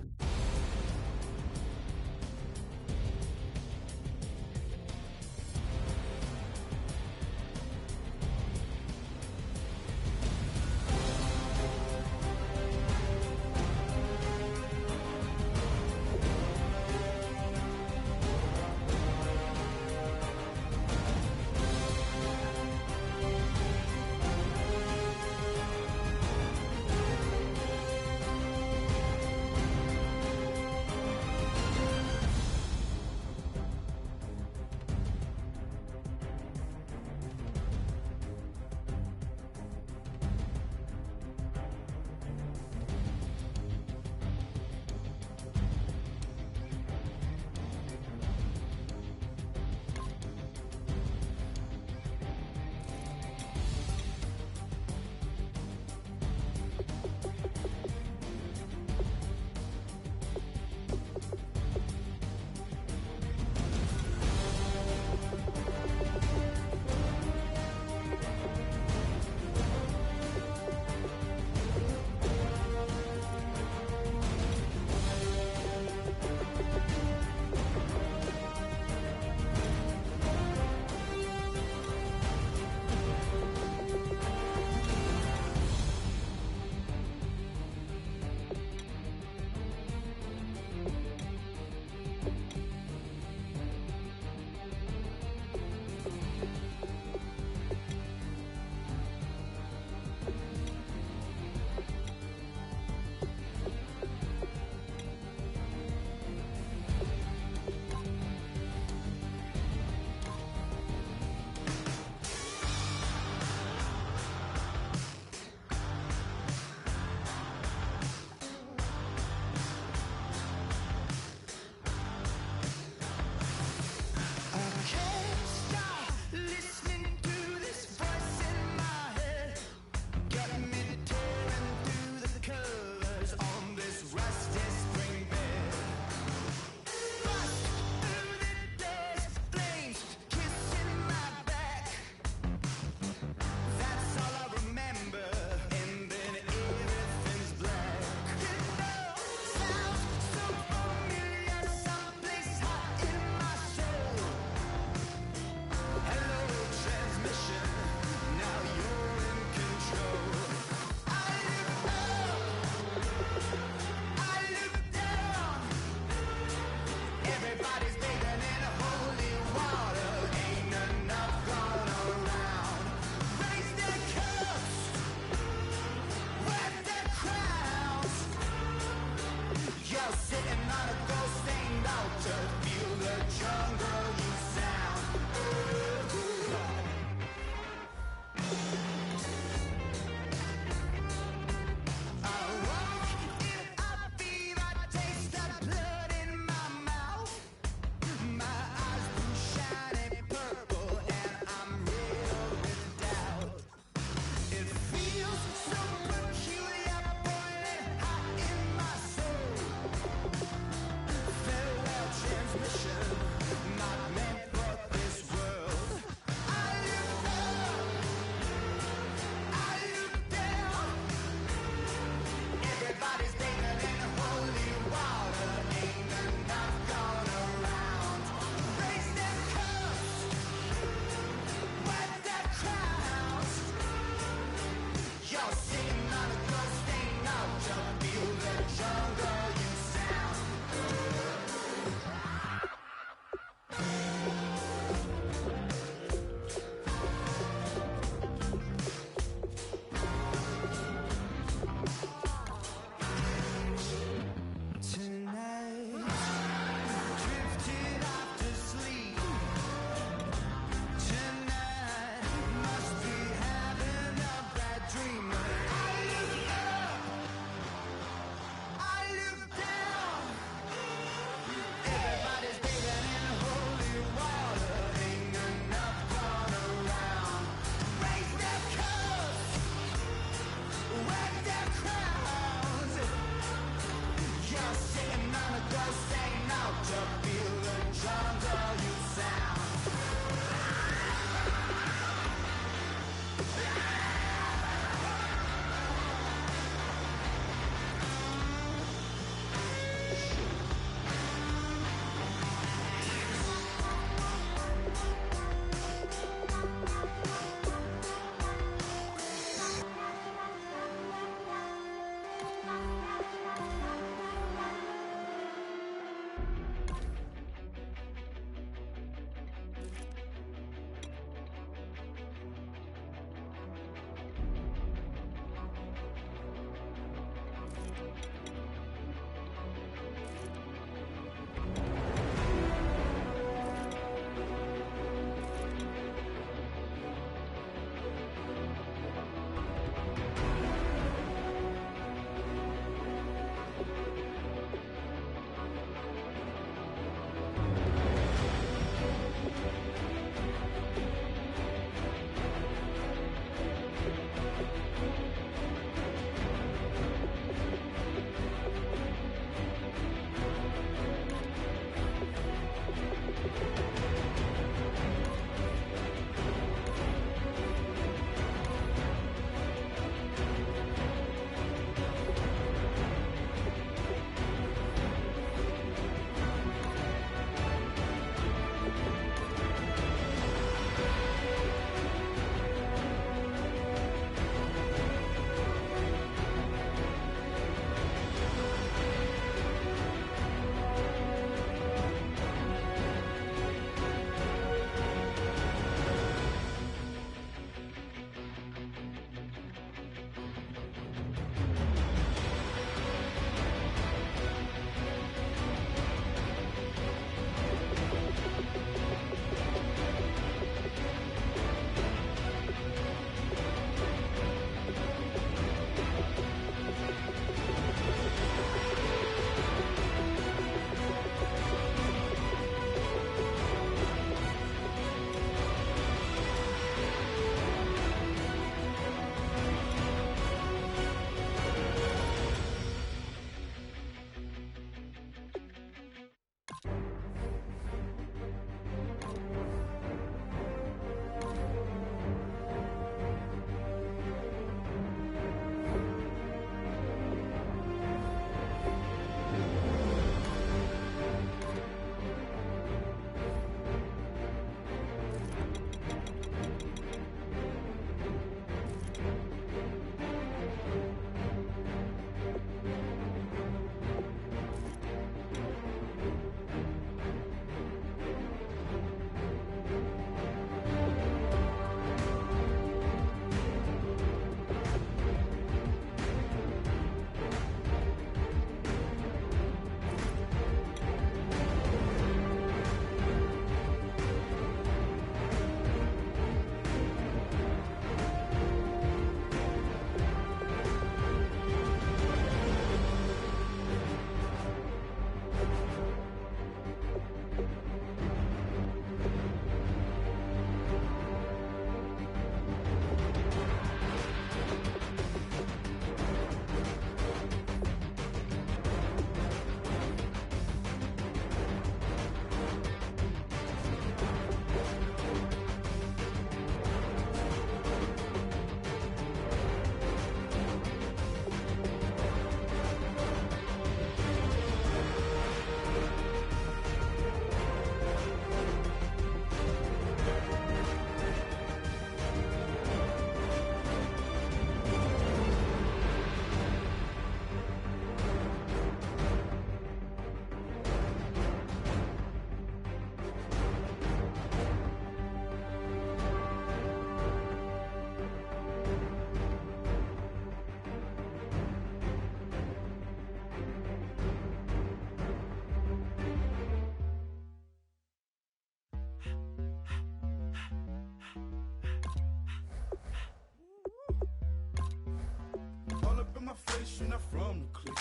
face, you're not from the clique.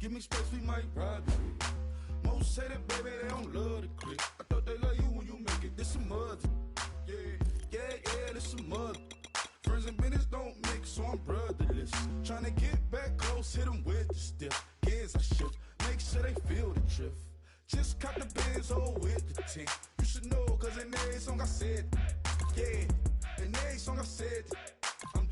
Give me space, we might ride the clique. Most say that, baby, they don't love the clique. I thought they love you when you make it. This some mud. Yeah, this some mud. Friends and business don't mix, so I'm brotherless. Tryna get back close, hit them with the stiff. Kids I shift, make sure they feel the drift. Just caught the Benz, oh, with the tick. You should know, cause in every song I said, yeah, in every song I said, I'm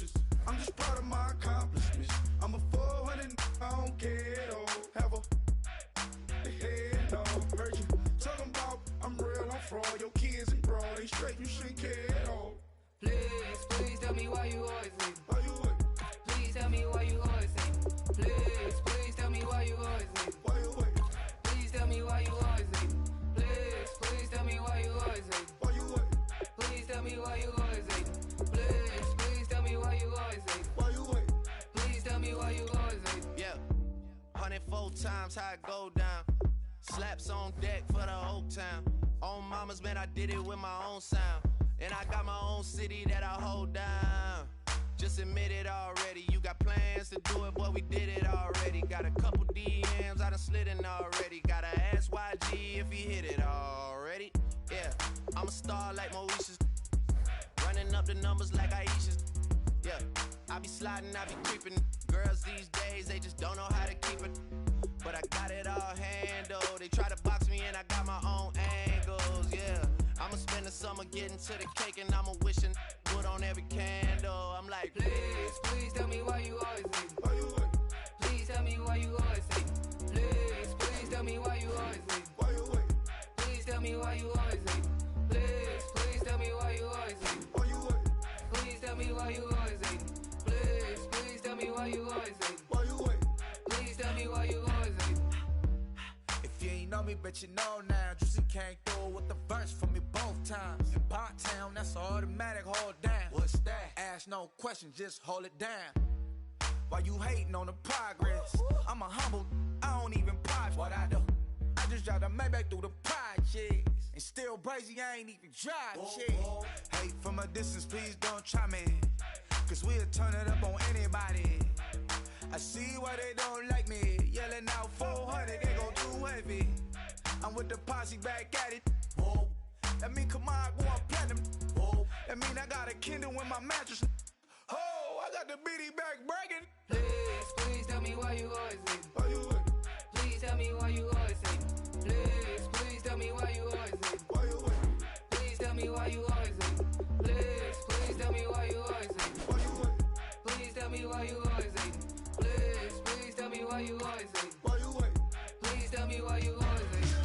just proud of my accomplishments. I'm a 400, I don't care at all. Have a head no. Heard you talking about I'm real, I'm fraud. Your kids and broad ain't straight, you shouldn't care at all. Please tell me why you always leave. Why you what? Please tell me why you always leave. Please tell me why you always leave. Why you what? Please tell me why you always leave. Please tell me why you always leave. Why you what? Please tell me why you always leave. Please tell me why you always leave. Why you what? Please tell me why you always leave. Yeah. Run it 4 times, how it go down. Slaps on deck for the whole town. On mamas, man, I did it with my own sound. And I got my own city that I hold down. Just admit it already. You got plans to do it, boy, we did it already. Got a couple DMs, I done slid in already. Gotta ask YG if he hit it already. Yeah, I'm a star like Moesha's. Running up the numbers like Aisha's. Yeah, I be sliding, I be creeping. Girls these days, they just don't know how to keep it. But I got it all handled. They try to box me and I got my own angles, yeah. I'ma spend the summer getting to the cake and I'ma wishing wood on every candle. I'm like, Please, please tell me why you always leave. Why you wait? Please tell me why you always leave. Please, please tell me why you always leave. Why you wait? Please tell me why you always leave. Please, please tell me why you always leave. Why you wait? Please tell me why you always leave. Please, please tell me why you always leave. Why you wait? Please tell me why you always leave. If you ain't know me, bet you know now. Juicy came through with the verse for me both times. In Bot Town, that's automatic, hold down. What's that? Ask no question, just hold it down. Why you hating on the progress? I'm a humble, I don't even pause what I do. I just drive the Maybach through the projects. And still brazy, I ain't even drive shit. Hate from a distance, please don't try me. Cause we'll turn it up on anybody. I see why they don't like me. Yelling out 400, they gon' too heavy. I'm with the posse back at it. Whoa. That mean come on, go on platinum. Whoa. That mean I got a Kindle in my mattress. Oh, I got the BD back breaking. Please, please tell me why you always leave. Why you wait? Please tell me why you always leave. Please, please tell me why you always leave. Why you wait? Please tell me why you always leave. Please, please tell me why you always leave. Why you wait? Please tell me why you always leave. Please, please tell me why you always leave. Why you wait? Please tell me why you always leave.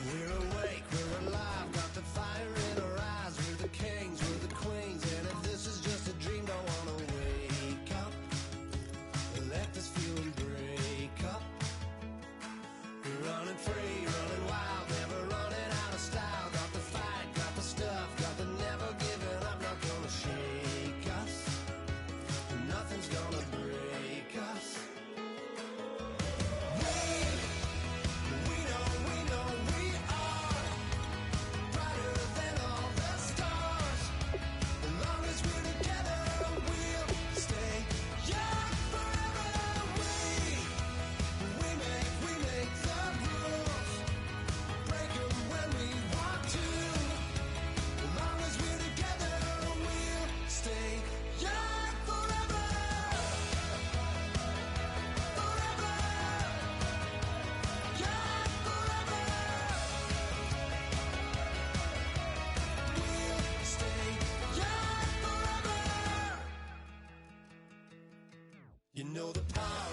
We're awake, we're alive, got the fire in our eyes. We're the kings, we're the queens, and if this is just a dream, don't wanna wake up. Let this feeling break up. We're running free, running wild, never running out of style. Got the fight, got the stuff, got the never giving up. Not gonna shake us, nothing's gonna break us. You know the power